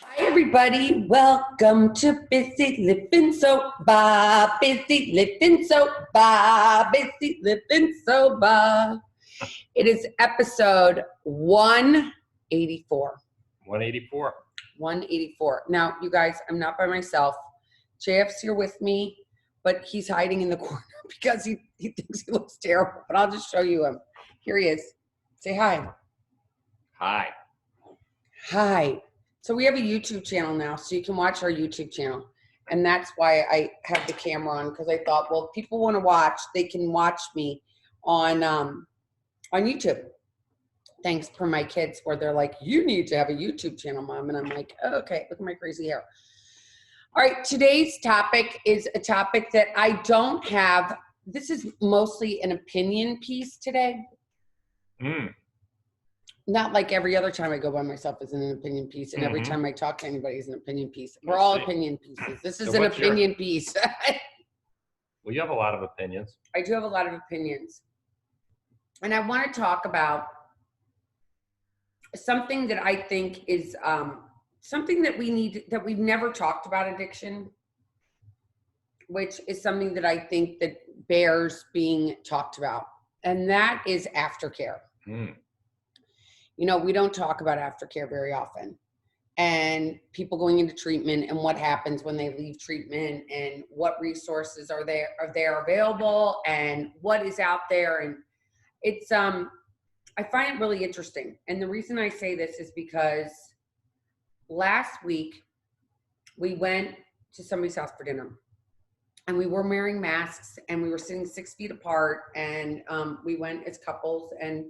Hi, everybody. Welcome to Busy Living Sober. Busy Living Sober. Busy Living Sober. It is episode 184. 184. 184. Now, you guys, I'm not by myself. JF's here with me, but he's hiding in the corner because he thinks he looks terrible. But I'll just show you him. Here he is. Say hi. Hi. Hi. So we have a YouTube channel now, so you can watch our YouTube channel. And that's why I have the camera on, because I thought, well, if people want to watch, they can watch me on YouTube. Thanks for my kids, where they're like, you need to have a YouTube channel, Mom. And I'm like, oh, okay, look at my crazy hair. All right, today's topic is a topic that I don't have. This is mostly an opinion piece today. Not like every other time I go by myself is an opinion piece, and every time I talk to anybody is an opinion piece. We're all opinion pieces. This is an opinion piece. Well, you have a lot of opinions. I do have a lot of opinions. And I want to talk about something that I think is something that we need, that we've never talked about, addiction, which is something that I think that bears being talked about. And that is aftercare. You know, we don't talk about aftercare very often, and people going into treatment and what happens when they leave treatment and what resources are there available and what is out there. And it's, I find it really interesting. And the reason I say this is because last week we went to somebody's house for dinner, and we were wearing masks, and we were sitting 6 feet apart, and we went as couples, and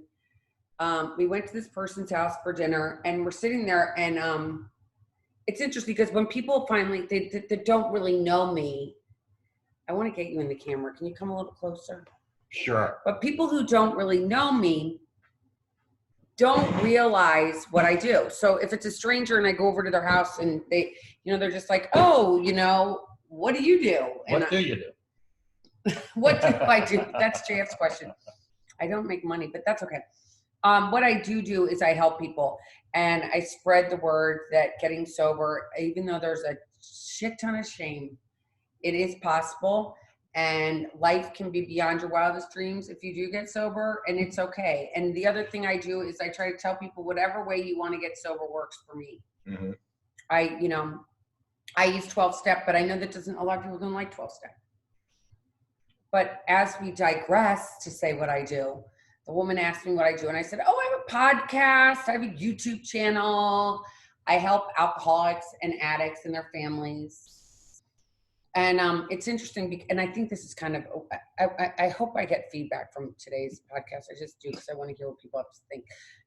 we went to this person's house for dinner, and we're sitting there, and it's interesting because when people finally, they don't really know me, I want to get you in the camera. Can you come a little closer? Sure. But people who don't really know me don't realize what I do. So if it's a stranger and I go over to their house and they, you know, they're just like, oh, you know, what do you do? And what do you do? What do I do? That's JF's question. I don't make money, but that's okay. What I do is I help people, and I spread the word that getting sober, even though there's a shit ton of shame, it is possible, and life can be beyond your wildest dreams if you do get sober, and it's okay. And the other thing I do is I try to tell people whatever way you want to get sober works for me. I use 12-step, but I know that a lot of people don't like 12-step. But as we digress to say what I do, the woman asked me what I do, and I said, oh, I have a podcast, I have a YouTube channel, I help alcoholics and addicts and their families. And it's interesting, and I think this is kind of, I hope I get feedback from today's podcast. I just do, because I want to hear what people have to think,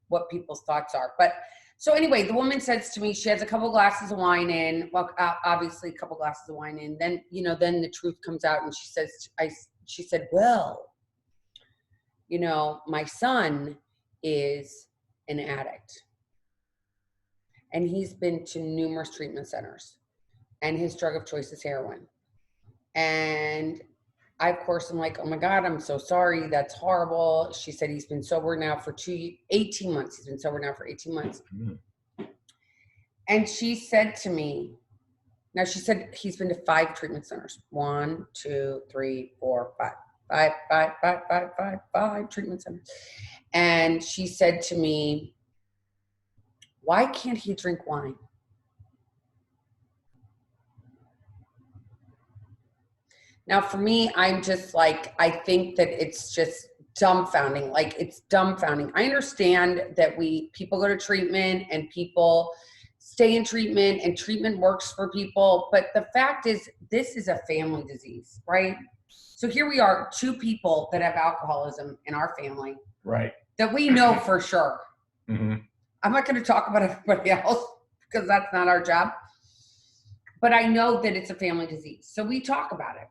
what people's thoughts are. But so anyway, the woman says to me, she has a couple glasses of wine in, well, obviously a couple glasses of wine in, then, you know, then the truth comes out, and she said, well, you know, my son is an addict, and he's been to numerous treatment centers, and his drug of choice is heroin. And I, of course, I'm like, oh my God, I'm so sorry. That's horrible. She said he's been sober now for 18 months. He's been sober now for 18 months. And she said to me, now she said he's been to 5 treatment centers. 1, 2, 3, 4, 5. Five treatment centers. And she said to me, why can't he drink wine? Now, for me, I'm just like, I think that it's just dumbfounding. Like, it's dumbfounding. I understand that people go to treatment and people stay in treatment and treatment works for people. But the fact is, this is a family disease, right? So here we are, 2 people that have alcoholism in our family. Right. That we know for sure. I'm not going to talk about everybody else because that's not our job. But I know that it's a family disease. So we talk about it.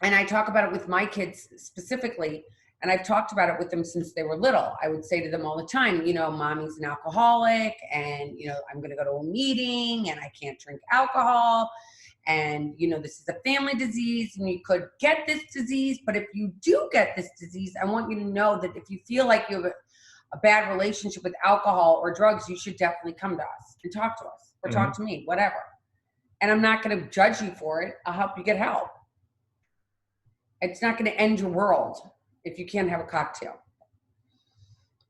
And I talk about it with my kids specifically. And I've talked about it with them since they were little. I would say to them all the time, you know, mommy's an alcoholic, and, you know, I'm going to go to a meeting and I can't drink alcohol. And, you know, this is a family disease, and you could get this disease. But if you do get this disease, I want you to know that if you feel like you have a bad relationship with alcohol or drugs, you should definitely come to us and talk to us or talk to me, whatever. And I'm not going to judge you for it. I'll help you get help. It's not going to end your world if you can't have a cocktail.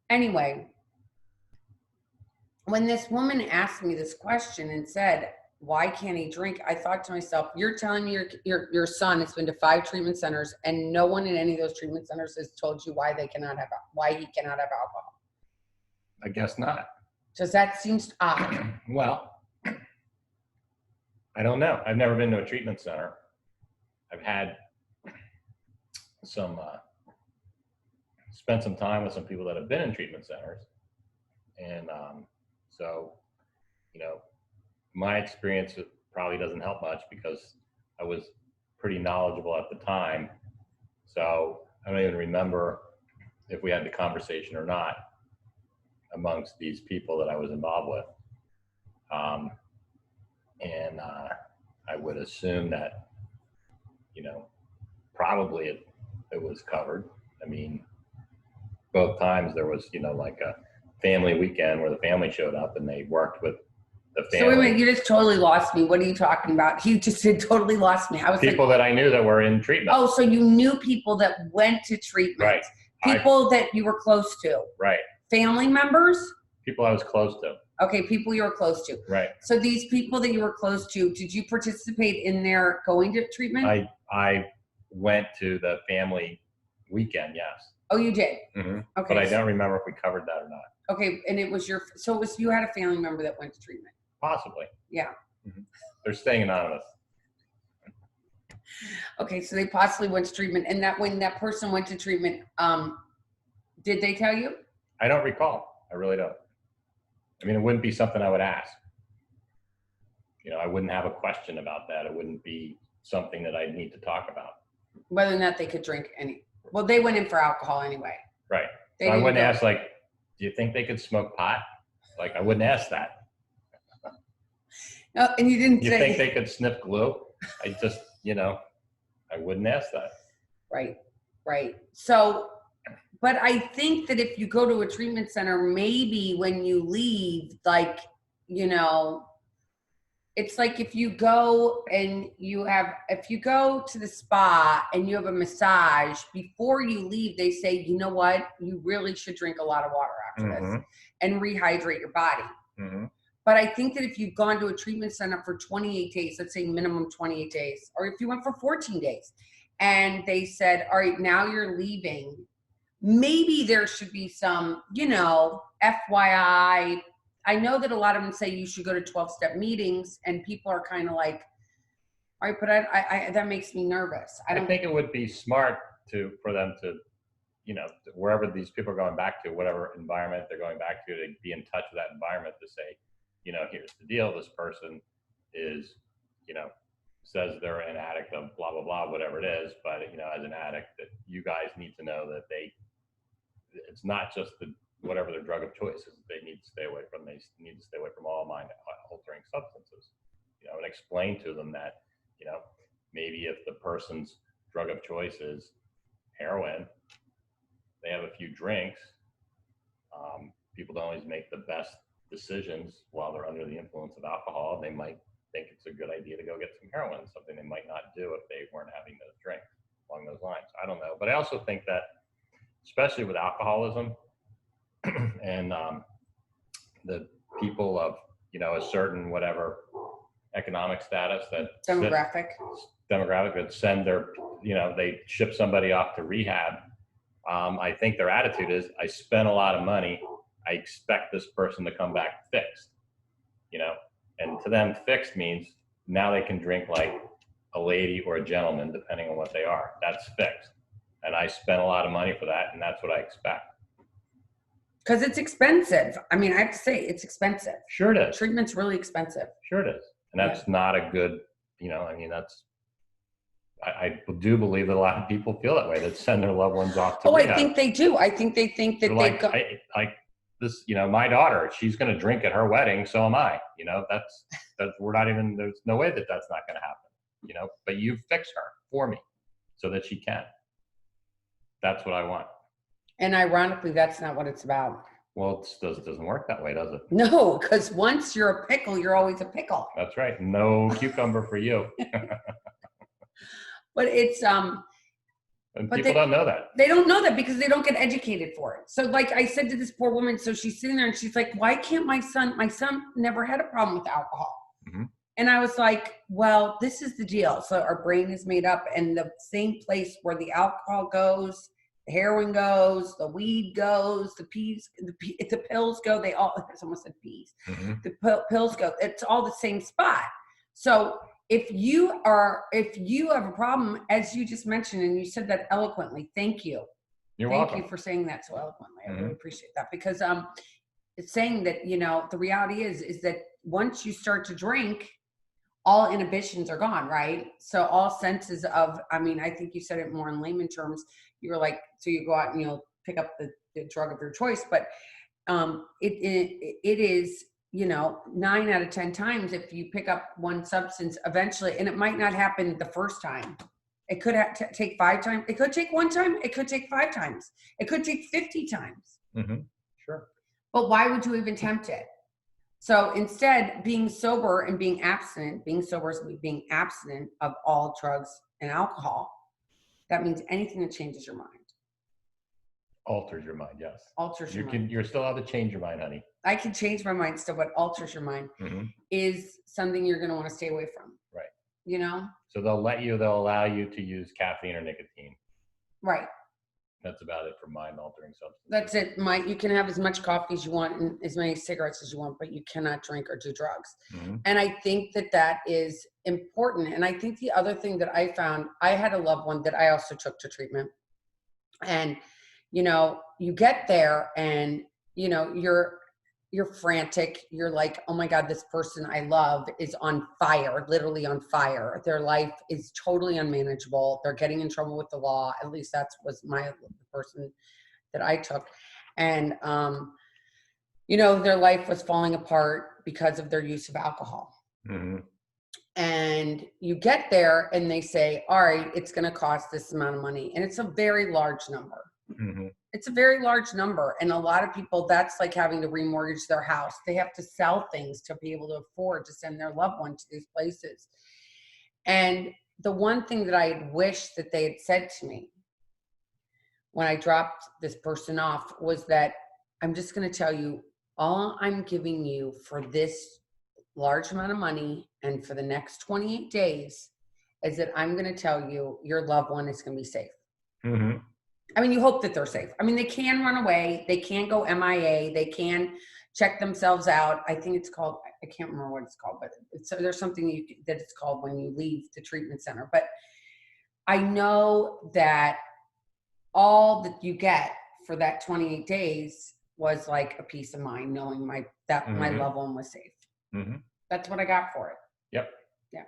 Anyway, when this woman asked me this question and said, why can't he drink? I thought to myself, you're telling me your son has been to 5 treatment centers and no one in any of those treatment centers has told you why he cannot have alcohol. I guess not. Does that seems odd? Well, I don't know. I've never been to a treatment center. I've had spent some time with some people that have been in treatment centers. And so, my experience probably doesn't help much because I was pretty knowledgeable at the time. So I don't even remember if we had the conversation or not amongst these people that I was involved with. And I would assume that, probably it was covered. I mean, both times there was, like a family weekend where the family showed up and they worked with the family. So wait a minute, you just totally lost me. What are you talking about? You just totally lost me. I was people that I knew that were in treatment. Oh, so you knew people that went to treatment. Right. People that you were close to. Right. Family members? People I was close to. Okay, people you were close to. Right. So these people that you were close to, did you participate in their going to treatment? I went to the family weekend, yes. Oh, you did? Mm-hmm. Okay. But I don't remember if we covered that or not. Okay, and you had a family member that went to treatment? Possibly. Yeah. Mm-hmm. They're staying anonymous. Okay, so they possibly went to treatment, and that when that person went to treatment, did they tell you? I don't recall. I really don't. I mean, it wouldn't be something I would ask. I wouldn't have a question about that. It wouldn't be something that I'd need to talk about. Whether or not they could drink any. Well, they went in for alcohol anyway. Right. So I wouldn't ask, like, do you think they could smoke pot? Like, I wouldn't ask that. No, and you didn't You say. think they could sniff glue? I just, I wouldn't ask that. Right. So, but I think that if you go to a treatment center, maybe when you leave, like, it's like if you go to the spa and you have a massage, before you leave, they say, you know what, you really should drink a lot of water after this and rehydrate your body. Mm-hmm. But I think that if you've gone to a treatment center for 28 days, let's say minimum 28 days, or if you went for 14 days and they said, all right, now you're leaving, maybe there should be some, FYI. I know that a lot of them say you should go to 12-step meetings, and people are kind of like, all right, but I that makes me nervous. I think it would be smart for them to, wherever these people are going back to, whatever environment they're going back to be in touch with that environment to say, here's the deal. This person is, says they're an addict of blah, blah, blah, whatever it is. But, as an addict, that you guys need to know that it's not just whatever their drug of choice is, they need to stay away from. They need to stay away from all mind-altering substances, and explain to them that, maybe if the person's drug of choice is heroin, they have a few drinks. People don't always make the best decisions while they're under the influence of alcohol. They might think it's a good idea to go get some heroin, something they might not do if they weren't having those drinks along those lines. I don't know. But I also think that, especially with alcoholism, and the people of a certain whatever economic status that demographic that send their they ship somebody off to rehab. I think their attitude is, I spent a lot of money, I expect this person to come back fixed, and to them fixed means now they can drink like a lady or a gentleman depending on what they are. That's fixed, and I spent a lot of money for that, and that's what I expect. Because it's expensive. I mean, I have to say, it's expensive. Sure it is. Treatment's really expensive. Sure it is. And that's not a good, I do believe that a lot of people feel that way, that send their loved ones off to rehab. I think they do. I think they think that this, my daughter, she's going to drink at her wedding. So am I, that's we're not even, there's no way that that's not going to happen, but you fix her for me so that she can. That's what I want. And ironically, that's not what it's about. Well, it doesn't work that way, does it? No, because once you're a pickle, you're always a pickle. That's right. No cucumber for you. But it's And but people don't know that. they don't know that because they don't get educated for it. So like I said to this poor woman, so she's sitting there and she's like, why can't my son never had a problem with alcohol. Mm-hmm. And I was like, well, this is the deal. So our brain is made up, and the same place where the alcohol goes, the heroin goes, the weed goes, the pills go, they all, someone said peas, Mm-hmm. the pills go, it's all the same spot. So if you have a problem, as you just mentioned, and you said that eloquently, thank you. You're Thank welcome. you for saying that so eloquently. I Mm-hmm. really appreciate that, because it's saying that, you know, the reality is that once you start to drink, all inhibitions are gone, right? So all senses of, I mean, I think you said it more in layman terms. You were like, so you go out and you'll pick up the drug of your choice, but it is, you know, 9 out of 10 times, if you pick up one substance eventually, and it might not happen the first time. It could take 5 times. It could take 1 time. It could take 5 times. It could take 50 times. Mm-hmm. Sure. But why would you even tempt it? So instead, being sober and being abstinent, being sober is being abstinent of all drugs and alcohol. That means anything that changes your mind. Alters your mind, yes. Alters your mind. You're still allowed to change your mind, honey. I can change my mind still, but alters your mind is something you're going to want to stay away from. Right. You know? So they'll allow you to use caffeine or nicotine. Right. That's about it for mind altering substances. That's it. You can have as much coffee as you want and as many cigarettes as you want, but you cannot drink or do drugs. Mm-hmm. And I think that is important. And I think the other thing that I found, I had a loved one that I also took to treatment. And, you know, you get there and, you know, you're frantic. You're like, oh my God, this person I love is on fire, literally on fire. Their life is totally unmanageable. They're getting in trouble with the law. At least was the person that I took. And, you know, their life was falling apart because of their use of alcohol. Mm-hmm. And you get there and they say, all right, it's going to cost this amount of money. And it's a very large number. Mm-hmm. It's a very large number. And a lot of people, that's like having to remortgage their house. They have to sell things to be able to afford to send their loved one to these places. And the one thing that I wished that they had said to me when I dropped this person off was that, I'm just going to tell you, all I'm giving you for this large amount of money and for the next 28 days is that I'm going to tell you your loved one is going to be safe. Mm-hmm. I mean, you hope that they're safe. I mean, they can run away. They can go MIA. They can check themselves out. I think it's called, I can't remember what it's called, but there's something that it's called when you leave the treatment center. But I know that all that you get for that 28 days was like a peace of mind, knowing my loved one was safe. Mm-hmm. That's what I got for it. Yep. Yeah.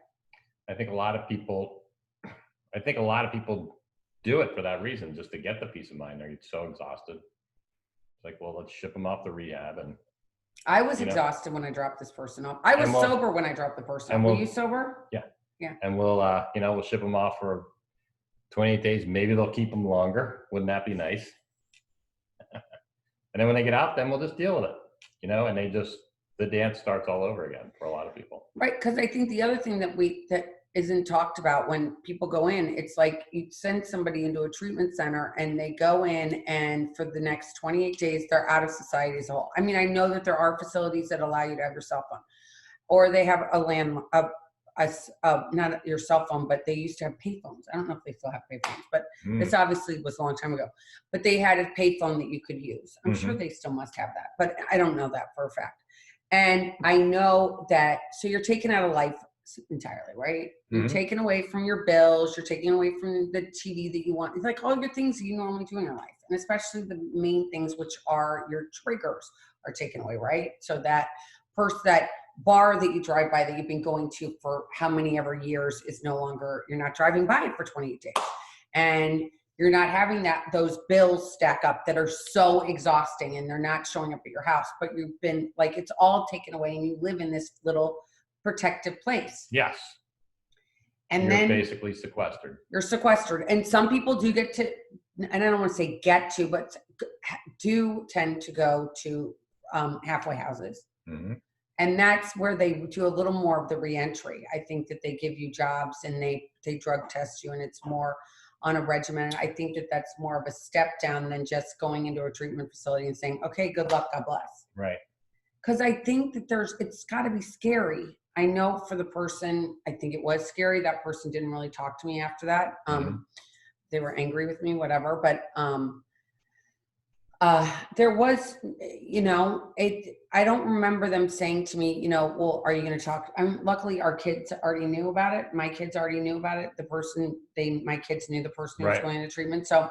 I think a lot of people do it for that reason, just to get the peace of mind. They're so exhausted. It's like, well, let's ship them off the rehab. And I was exhausted when I dropped this person off. I was sober when I dropped the person off. Were you sober? Yeah. Yeah. And we'll ship them off for 28 days. Maybe they'll keep them longer. Wouldn't that be nice? And then when they get out, then we'll just deal with it, and the dance starts all over again for a lot of people. Right. Because I think the other thing that isn't talked about when people go in, it's like you send somebody into a treatment center and they go in and for the next 28 days, they're out of society as a whole. I mean, I know that there are facilities that allow you to have your cell phone, or they have not your cell phone, but they used to have payphones. I don't know if they still have payphones, but this obviously was a long time ago. But they had a payphone that you could use. I'm sure they still must have that, but I don't know that for a fact. And I know that, so you're taken out of life entirely, right? You're taken away from your bills. You're taken away from the TV that you want. It's like all your things that you normally do in your life. And especially the main things, which are your triggers, are taken away, right? So that bar that you drive by that you've been going to for how many ever years is no longer, you're not driving by it for 28 days. And you're not having those bills stack up that are so exhausting and they're not showing up at your house, but you've been like, it's all taken away and you live in this little protective place. Yes. And you're then basically sequestered. you're sequestered. And some people do get to, and I don't want to say get to, but do tend to go to halfway houses. Mm-hmm. And that's where they do a little more of the reentry. I think that they give you jobs and they drug test you, and it's more on a regimen. I think that that's more of a step down than just going into a treatment facility and saying, okay, good luck, God bless. Right. Because I think that it's got to be scary. I know for the person, I think it was scary. That person didn't really talk to me after that. They were angry with me, whatever. But there was, I don't remember them saying to me, well, are you going to talk? Luckily our kids already knew about it. My kids already knew about it. My kids knew the person who was going into treatment. So,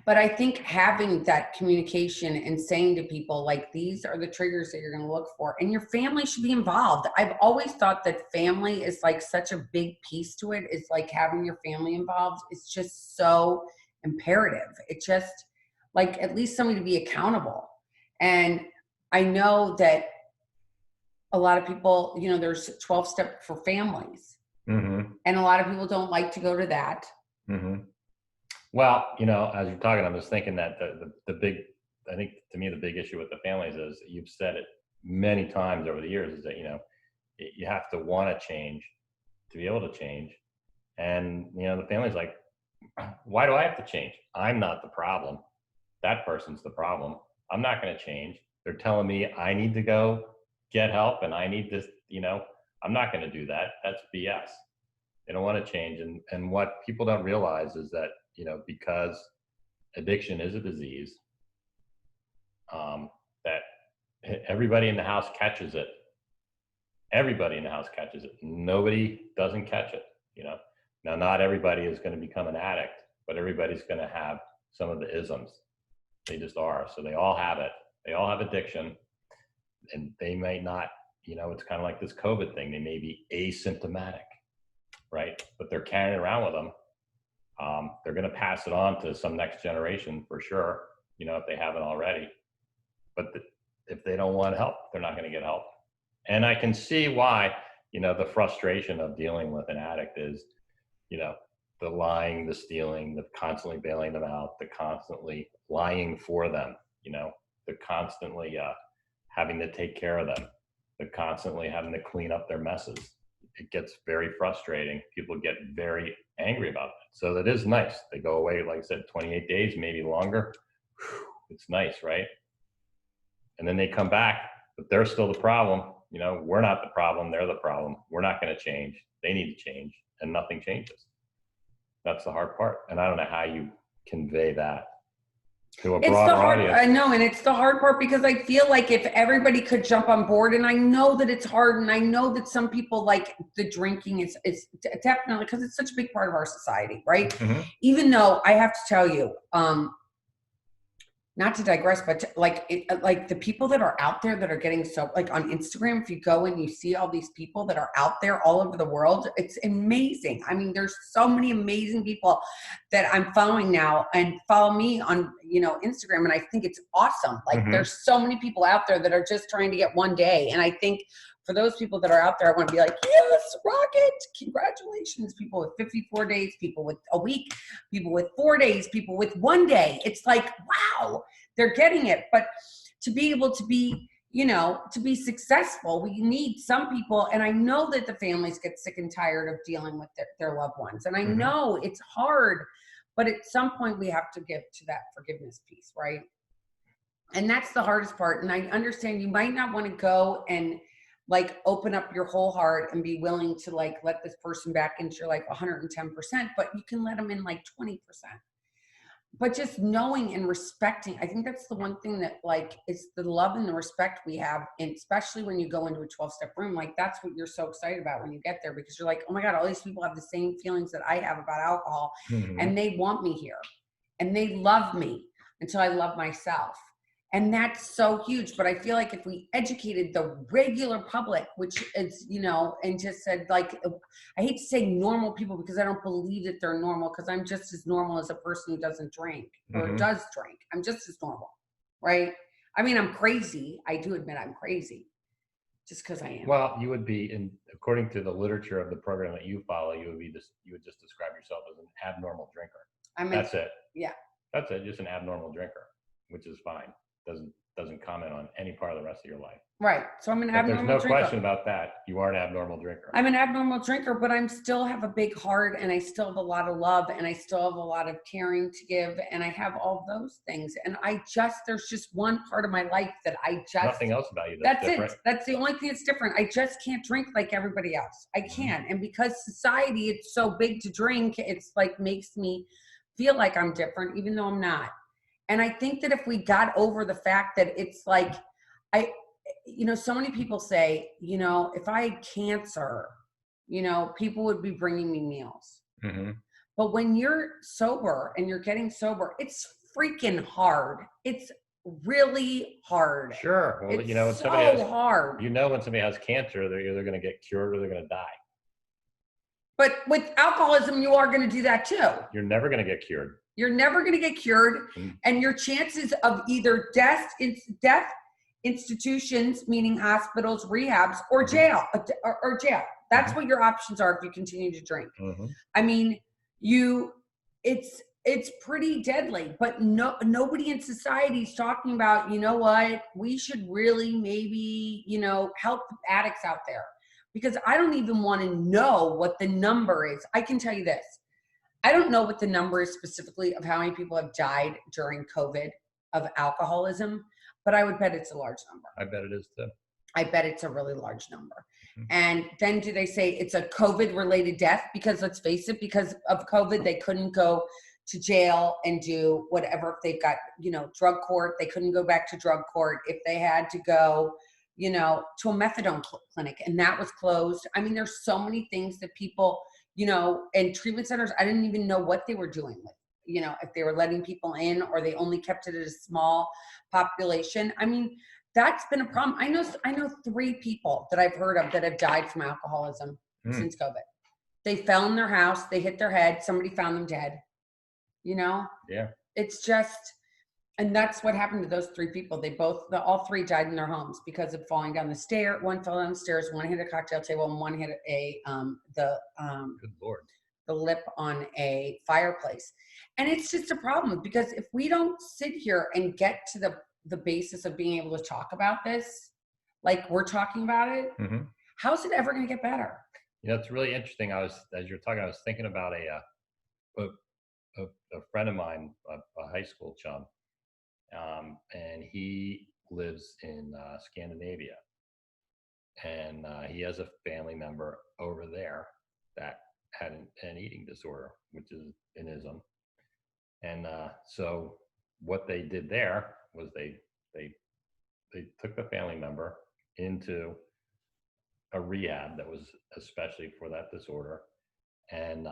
but I think having that communication and saying to people, like, these are the triggers that you're going to look for, and your family should be involved. I've always thought that family is like such a big piece to it. It's like having your family involved. It's just so imperative. It just, like, at least somebody to be accountable. And I know that a lot of people, there's 12-step for families. And a lot of people don't like to go to that. Well, as you're talking, I'm just thinking that the big, I think to me, the big issue with the families is, you've said it many times over the years, is that, you have to want to change to be able to change. And, the family's like, why do I have to change? I'm not the problem. That person's the problem. I'm not going to change. They're telling me I need to go get help and I need this, I'm not going to do that. That's BS. They don't want to change. And what people don't realize is that, because addiction is a disease, that everybody in the house catches it. Everybody in the house catches it. Nobody doesn't catch it, Now, not everybody is going to become an addict, but everybody's going to have some of the isms. They just are. So they all have it. They all have addiction, and they may not, it's kind of like this COVID thing. They may be asymptomatic, right? But they're carrying it around with them. They're going to pass it on to some next generation for sure, if they haven't already. But if they don't want help, they're not going to get help. And I can see why, the frustration of dealing with an addict is, the lying, the stealing, the constantly bailing them out, the constantly lying for them, the constantly having to take care of them, the constantly having to clean up their messes. It gets very frustrating. People get very angry about it. So that is nice. They go away, like I said, 28 days, maybe longer. Whew, it's nice, right? And then they come back, but they're still the problem. We're not the problem. They're the problem. We're not going to change. They need to change, and nothing changes. That's the hard part. And I don't know how you convey that to a broader audience. I know, and it's the hard part, because I feel like if everybody could jump on board, and I know that it's hard, and I know that some people, like, the drinking is definitely, because it's such a big part of our society, right? Even though I have to tell you, not to digress, but like the people that are out there that are getting so, like, on Instagram, if you go and you see all these people that are out there all over the world, it's amazing. I mean, there's so many amazing people that I'm following now, and follow me on, Instagram. And I think it's awesome. Like, there's so many people out there that are just trying to get one day. And I think for those people that are out there, I want to be like, yes, rock it. Congratulations. People with 54 days, people with a week, people with 4 days, people with 1 day. It's like, wow, they're getting it. But to be able to be, to be successful, we need some people. And I know that the families get sick and tired of dealing with their loved ones. And I know it's hard, but at some point we have to get to that forgiveness piece, right? And that's the hardest part. And I understand you might not want to go and, like, open up your whole heart and be willing to, like, let this person back into your life 110%, but you can let them in like 20%. But just knowing and respecting, I think that's the one thing that, like, it's the love and the respect we have. And especially when you go into a 12-step room, like, that's what you're so excited about when you get there, because you're like, oh my God, all these people have the same feelings that I have about alcohol, and they want me here, and they love me until I love myself. And that's so huge. But I feel like if we educated the regular public, which is, and just said, like, I hate to say normal people, because I don't believe that they're normal, because I'm just as normal as a person who doesn't drink or does drink. I'm just as normal, right? I mean, I'm crazy. I do admit I'm crazy. just because I am. Well, you would be, according to the literature of the program that you follow, you would just describe yourself as an abnormal drinker. That's it. Yeah. That's it. Just an abnormal drinker, which is fine. Doesn't comment on any part of the rest of your life. Right. So I'm an abnormal There's no drinker. question about that. You are an abnormal drinker. I'm an abnormal drinker, but I'm still have a big heart, and I still have a lot of love, and I still have a lot of caring to give, and I have all those things. And there's just one part of my life that nothing else about you that's different. It. That's the only thing that's different. I just can't drink like everybody else. I can't. And because society, it's so big to drink, it's like makes me feel like I'm different, even though I'm not. And I think that if we got over the fact that it's like, so many people say, if I had cancer, people would be bringing me meals. Mm-hmm. But when you're sober and you're getting sober, it's freaking hard. It's really hard. Sure. Well, it's when so somebody has, hard. When somebody has cancer, they're either going to get cured or they're going to die. But with alcoholism, you are going to do that too. You're never going to get cured. You're never going to get cured. And your chances of either death institutions, meaning hospitals, rehabs, or jail, or jail. That's what your options are if you continue to drink. Mm-hmm. I mean, it's pretty deadly, but nobody in society is talking about, we should really maybe, help the addicts out there, because I don't even want to know what the number is. I can tell you this. I don't know what the number is specifically of how many people have died during COVID of alcoholism, but I would bet it's a large number. I bet it is too. I bet it's a really large number. Mm-hmm. And then do they say it's a COVID related death? Because let's face it, because of COVID, they couldn't go to jail and do whatever. If they've got, drug court, they couldn't go back to drug court. If they had to go, to a methadone clinic, and that was closed. I mean, there's so many things that people, and treatment centers, I didn't even know what they were doing with, if they were letting people in or they only kept it at a small population. I mean, that's been a problem. I know 3 people that I've heard of that have died from alcoholism since COVID. They fell in their house, they hit their head, somebody found them dead. Yeah. It's just, and that's what happened to those 3 people. All 3 died in their homes because of falling down the stair. One fell down the stairs, one hit a cocktail table, and one hit good Lord, the lip on a fireplace. And it's just a problem, because if we don't sit here and get to the basis of being able to talk about this, like we're talking about it, how's it ever going to get better? It's really interesting. As you're talking, I was thinking about a friend of mine, a high school chum, and he lives in Scandinavia, and he has a family member over there that had an eating disorder, which is an ism. And so what they did there was they took the family member into a rehab that was especially for that disorder. And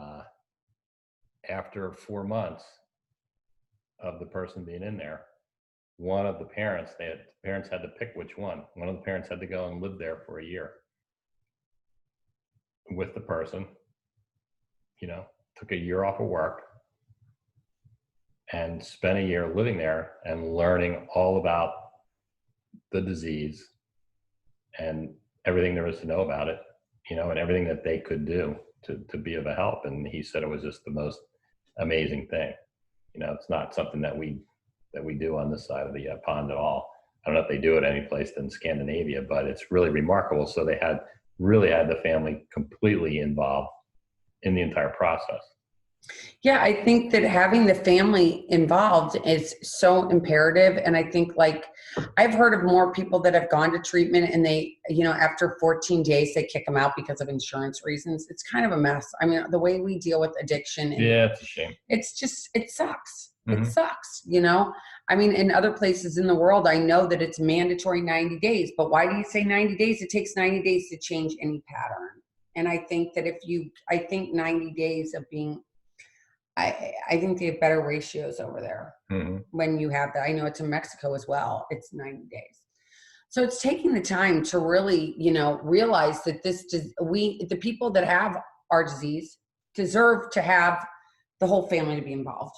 after 4 months of the person being in there, one of the parents, parents had to pick which one. One of the parents had to go and live there for a year with the person, took a year off of work and spent a year living there and learning all about the disease and everything there is to know about it, and everything that they could do to be of a help. And he said it was just the most amazing thing. It's not something that we do on this side of the pond at all. I don't know if they do it any place in Scandinavia, but it's really remarkable. So they really had the family completely involved in the entire process. Yeah, I think that having the family involved is so imperative. And I think, like, I've heard of more people that have gone to treatment and they, after 14 days, they kick them out because of insurance reasons. It's kind of a mess. I mean, the way we deal with addiction. Yeah, it's a shame. It's just, it sucks. Mm-hmm. It sucks, I mean, in other places in the world, I know that it's mandatory 90 days, but why do you say 90 days? It takes 90 days to change any pattern. And I think that I think 90 days of being, I think they have better ratios over there when you have that. I know it's in Mexico as well. It's 90 days. So it's taking the time to really, realize that the people that have our disease deserve to have the whole family to be involved,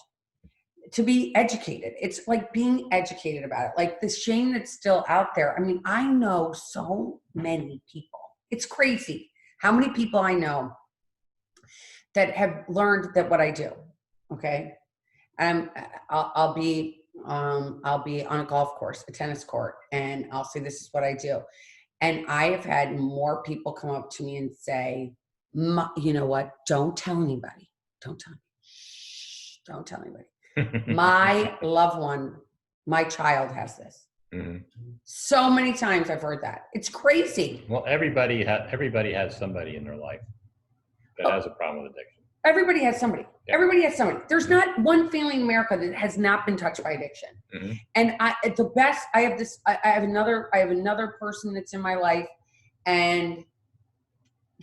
to be educated. It's like being educated about it. Like the shame that's still out there. I mean, I know so many people. It's crazy how many people I know that have learned that what I do. Okay. I'll be on a golf course, a tennis court, and I'll say, this is what I do. And I have had more people come up to me and say, you know what? Don't tell anybody. Don't tell me. Shh, don't tell anybody. My loved one, my child has this. Mm-hmm. So many times I've heard that. It's crazy. Well, everybody has somebody in their life that has a problem with addiction. Everybody has somebody. Yeah. Everybody has somebody. There's not one family in America that has not been touched by addiction. Mm-hmm. And I have another person that's in my life, and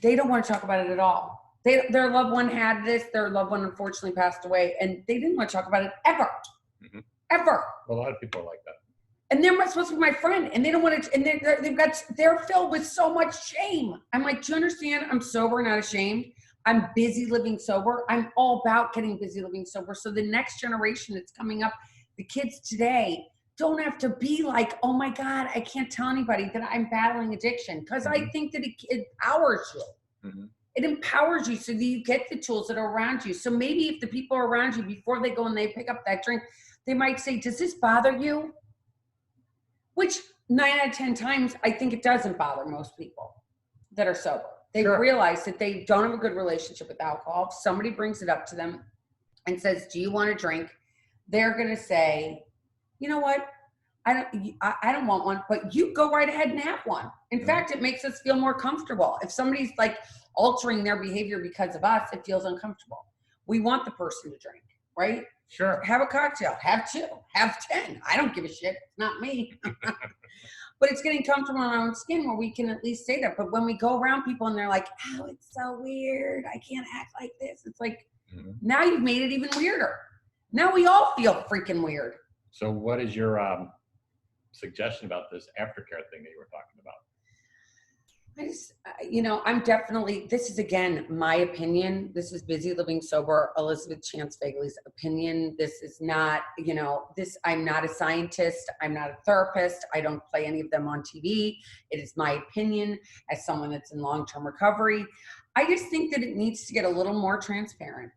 they don't want to talk about it at all. Their loved one had this. Their loved one unfortunately passed away, and they didn't want to talk about it ever, ever. Well, a lot of people are like that. And they're supposed to be my friend, and they don't want to. And they're filled with so much shame. I'm like, do you understand? I'm sober, not ashamed. I'm busy living sober. I'm all about getting busy living sober. So the next generation that's coming up, the kids today, don't have to be like, oh my God, I can't tell anybody that I'm battling addiction. Because I think that it empowers you. Mm-hmm. It empowers you so that you get the tools that are around you. So maybe if the people are around you, before they go and they pick up that drink, they might say, does this bother you? Which 9 out of 10 times, I think it doesn't bother most people that are sober. They realize that they don't have a good relationship with alcohol. If somebody brings it up to them and says, do you want a drink? They're going to say, you know what? I don't want one, but you go right ahead and have one. In fact, it makes us feel more comfortable. If somebody's like altering their behavior because of us, it feels uncomfortable. We want the person to drink, right? Sure. Have a cocktail, have 2, have 10. I don't give a shit. It's not me. But it's getting comfortable in our own skin where we can at least say that. But when we go around people and they're like, oh, it's so weird. I can't act like this. It's like, now you've made it even weirder. Now we all feel freaking weird. So what is your suggestion about this aftercare thing that you were talking about? I just, I'm definitely, this is again, my opinion. This is Busy Living Sober, Elizabeth Chance Fagley's opinion. This is not, I'm not a scientist. I'm not a therapist. I don't play any of them on TV. It is my opinion as someone that's in long-term recovery. I just think that it needs to get a little more transparent.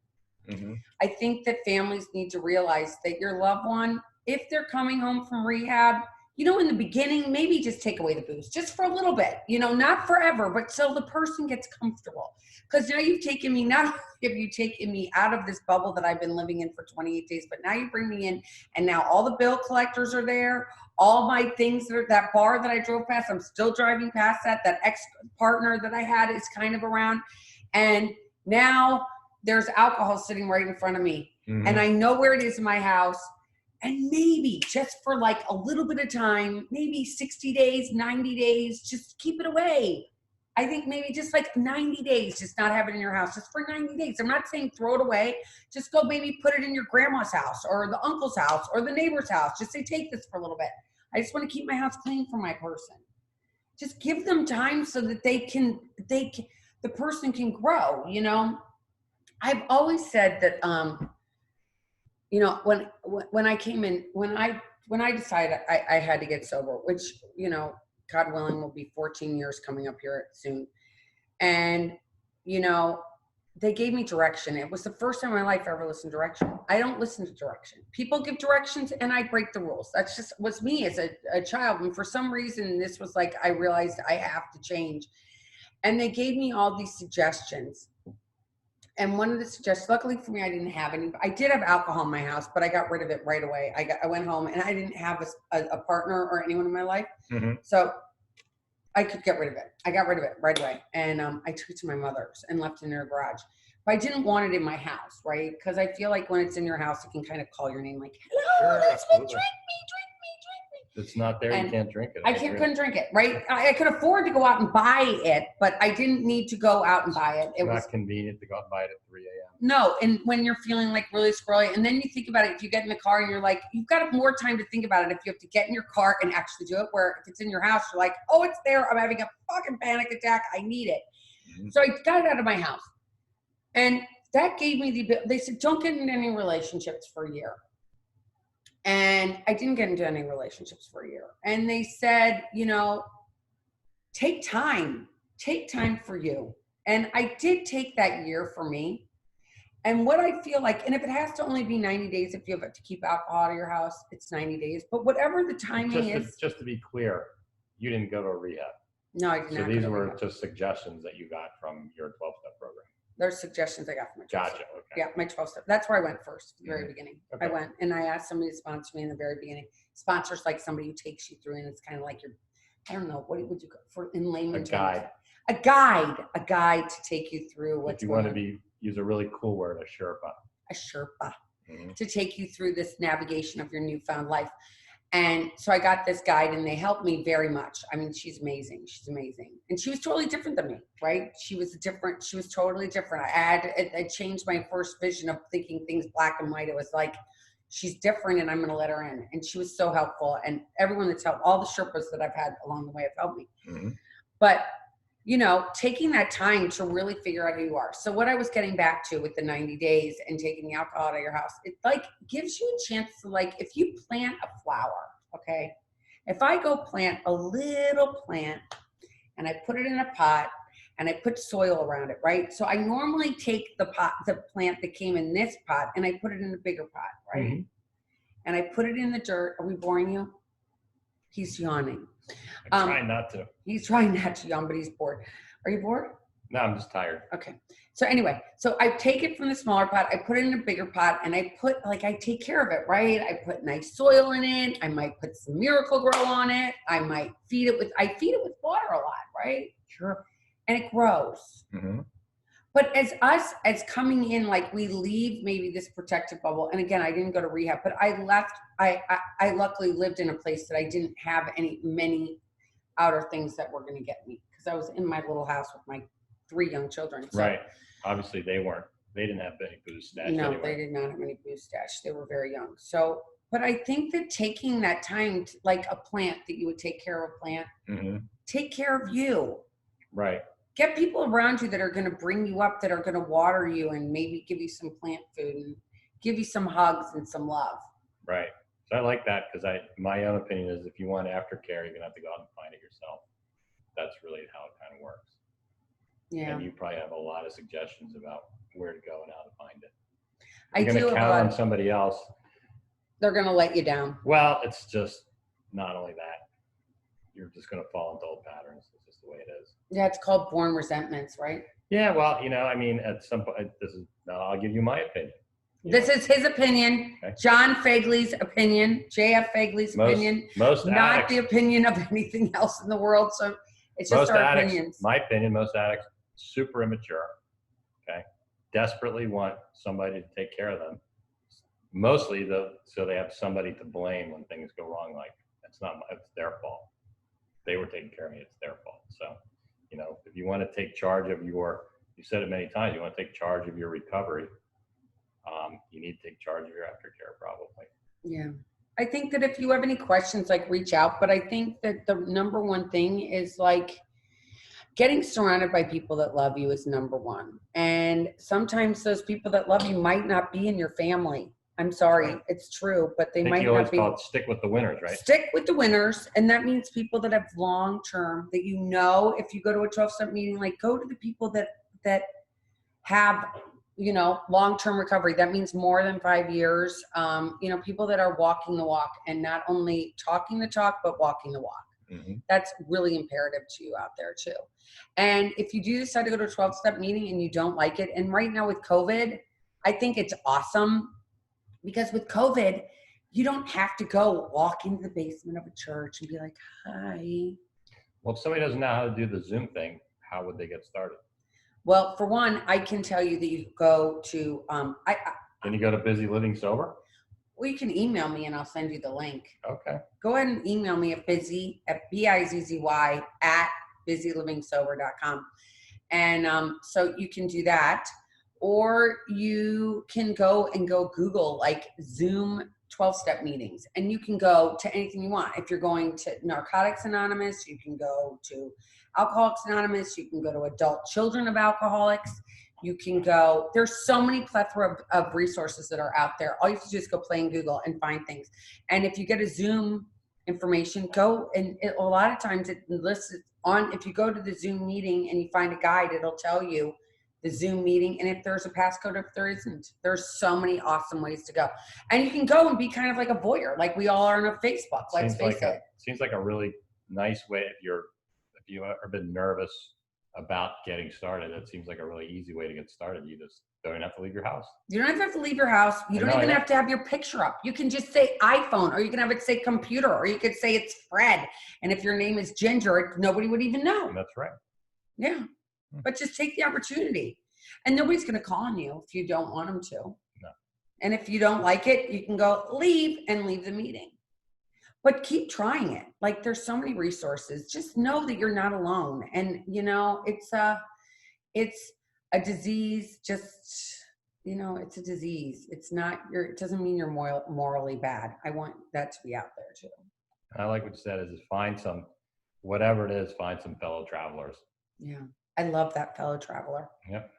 Mm-hmm. I think that families need to realize that your loved one, if they're coming home from rehab, in the beginning, maybe just take away the booze just for a little bit, not forever, but so the person gets comfortable. Because now you've taken me, not only have you taken me out of this bubble that I've been living in for 28 days, but now you bring me in, and now all the bill collectors are there. All my things, that bar that I drove past, I'm still driving past that ex-partner that I had is kind of around. And now there's alcohol sitting right in front of me. Mm-hmm. And I know where it is in my house. And maybe just for like a little bit of time, maybe 60 days, 90 days, just keep it away. I think maybe just like 90 days, just not have it in your house, just for 90 days. I'm not saying throw it away. Just go maybe put it in your grandma's house or the uncle's house or the neighbor's house. Just say, take this for a little bit. I just want to keep my house clean for my person. Just give them time so that the person can grow, I've always said that, when I came in, when I decided I had to get sober, which, God willing, will be 14 years coming up here soon. And, they gave me direction. It was the first time in my life I ever listened to direction. I don't listen to direction. People give directions and I break the rules. That's just was me as a child. And for some reason, this was like, I realized I have to change. And they gave me all these suggestions. And one of the suggestions, luckily for me, I didn't have any. I did have alcohol in my house, but I got rid of it right away. I went home and I didn't have a partner or anyone in my life. Mm-hmm. So I could get rid of it. I got rid of it right away. And I took it to my mother's and left it in her garage. But I didn't want it in my house, right? Because I feel like when it's in your house, it can kind of call your name like, hello, Elizabeth, drink me. It's not there, and you can't drink it. Couldn't drink it, right? I could afford to go out and buy it, but I didn't need to go out and buy it. It was not convenient to go out and buy it at 3 a.m. No, and when you're feeling like really squirrely, and then you think about it, if you get in the car and you're like, you've got more time to think about it if you have to get in your car and actually do it, where if it's in your house, you're like, oh, it's there, I'm having a fucking panic attack, I need it. Mm-hmm. So I got it out of my house. And that gave me they said, don't get in any relationships for a year. And I didn't get into any relationships for a year. And they said, you know, take time for you. And I did take that year for me. And what I feel like, and if it has to only be 90 days, if you have to keep alcohol out of your house, it's 90 days. But whatever the timing is. Just to be clear, you didn't go to a rehab. No, I did not. So these were just suggestions that you got from your 12-step program. There's suggestions I got from my 12 Gotcha. Okay. Yeah, my 12-step. That's where I went first, the very beginning. Okay. I went and I asked somebody to sponsor me in the very beginning. Sponsors like somebody who takes you through, and it's kind of like I don't know, what would you for in layman's terms? A guide to take you through what's if you want to use a really cool word, a Sherpa. A Sherpa. To take you through this navigation of your newfound life. And so I got this guide, and they helped me very much. I mean, she's amazing. She's amazing. And she was totally different than me, right? She was totally different. I changed my first vision of thinking things black and white. It was like, she's different and I'm going to let her in. And she was so helpful. And everyone that's helped, all the Sherpas that I've had along the way have helped me. But, you know, taking that time to really figure out who you are. So what I was getting back to with the 90 days and taking the alcohol out of your house, it like gives you a chance to, like, if you plant a flower, okay, if I go plant a little plant and I put it in a pot and I put soil around it, right? So I normally take the plant that came in this pot and I put it in a bigger pot, right? And I put it in the dirt. Are we boring you? He's yawning. I'm trying not to. He's trying not to yawn, but he's bored. Are you bored? No, I'm just tired. Okay. So anyway, so I take it from the smaller pot, I put it in a bigger pot, and I take care of it, right? I put nice soil in it. I might put some Miracle Grow on it. I might feed it with water a lot, right? Sure. And it grows. But as coming in, like, we leave maybe this protective bubble. And again, I didn't go to rehab, but I left. I luckily lived in a place that I didn't have many outer things that were going to get me, because I was in my little house with my 3 young children. So, right. Obviously, they didn't have any booze stash. No, anyway. They did not have any booze stash. They were very young. So, but I think that taking that time, like a plant, that you would take care of a plant, take care of you. Right. Get people around you that are going to bring you up, that are going to water you and maybe give you some plant food and give you some hugs and some love. Right. So I like that, because my own opinion is, if you want aftercare, you're going to have to go out and find it yourself. That's really how it kind of works. Yeah. And you probably have a lot of suggestions about where to go and how to find it. You're going to count on somebody else. They're going to let you down. Well, it's just not only that. You're just going to fall into old patterns. It's just the way it is. Yeah, it's called born resentments, right? Yeah, well, I mean, at some point, I'll give you my opinion. This is his opinion, okay. John Fagley's opinion, JF Fagley's opinion, most not addicts, the opinion of anything else in the world. So it's just our opinions. My opinion, most addicts, super immature, okay? Desperately want somebody to take care of them. Mostly, so they have somebody to blame when things go wrong. Like, it's their fault. They were taking care of me, it's their fault. So, if you want to take charge of you said it many times, you want to take charge of your recovery, you need to take charge of your aftercare, probably. Yeah. I think that if you have any questions, like, reach out. But I think that the number one thing is, like, getting surrounded by people that love you is number one. And sometimes those people that love you might not be in your family. I'm sorry, it's true, but they might not be. Stick with the winners, right? Stick with the winners. And that means people that have long-term, that if you go to a 12-step meeting, like, go to the people that have, long-term recovery. That means more than 5 years. People that are walking the walk, and not only talking the talk, but walking the walk. That's really imperative to you out there too. And if you do decide to go to a 12-step meeting and you don't like it, and right now with COVID, I think it's awesome. Because with COVID, you don't have to go walk into the basement of a church and be like, hi. Well, if somebody doesn't know how to do the Zoom thing, how would they get started? Well, for one, I can tell you that you go to, Can you go to Bizzy Living Sober? Well, you can email me and I'll send you the link. Okay. Go ahead and email me at Bizzy, BIZZY, at BizzyLivingSober.com. And so you can do that. Or you can go Google, like, Zoom 12-step meetings, and you can go to anything you want. If you're going to Narcotics Anonymous, you can go to Alcoholics Anonymous, you can go to Adult Children of Alcoholics, You can go, there's so many plethora of resources that are out there. All you have to do is go play in Google and find things. And if you get a Zoom information, go, and a lot of times it lists on, if you go to the Zoom meeting and you find a guide, it'll tell you the Zoom meeting, and if there's a passcode, if there isn't. There's so many awesome ways to go. And you can go and be kind of like a voyeur, like we all are on a Facebook, let's face it. Seems like a really nice way if you've ever been nervous about getting started. It seems like a really easy way to get started. You just don't have to leave your house. You don't have to leave your house. You don't even have to have your picture up. You can just say iPhone, or you can have it say computer, or you could say it's Fred. And if your name is Ginger, nobody would even know. That's right. Yeah. But just take the opportunity. And nobody's going to call on you if you don't want them to. No. And if you don't like it, you can go leave the meeting. But keep trying it. Like, there's so many resources. Just know that you're not alone. And, you know, it's a disease. Just, you know, it's a disease. It's not it doesn't mean you're morally bad. I want that to be out there too. I like what you said, is find some, whatever it is, find some fellow travelers. Yeah. I love that fellow traveler. Yep.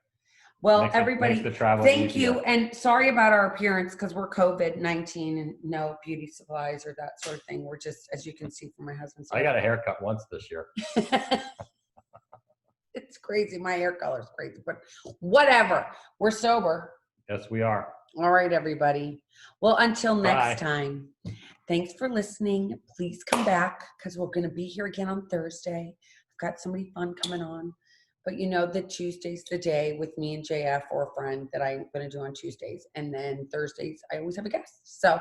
Well, everybody, thank you. Easier. And sorry about our appearance, because we're COVID-19 and no beauty supplies or that sort of thing. We're just, as you can see from my husband's hair. I got a haircut once this year. It's crazy. My hair color is crazy, but whatever. We're sober. Yes, we are. All right, everybody. Well, until next Bye. time, thanks for listening. Please come back, because we're going to be here again on Thursday. I've got somebody fun coming on. But you know that Tuesday's the day with me and JF or a friend that I'm going to do on Tuesdays. And then Thursdays, I always have a guest. So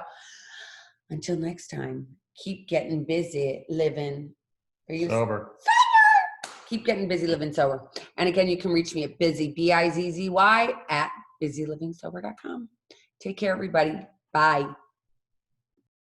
until next time, keep getting busy living. Sober. Keep getting busy living sober. And again, you can reach me at Bizzy, BIZZY, at BizzyLivingSober.com. Take care, everybody. Bye.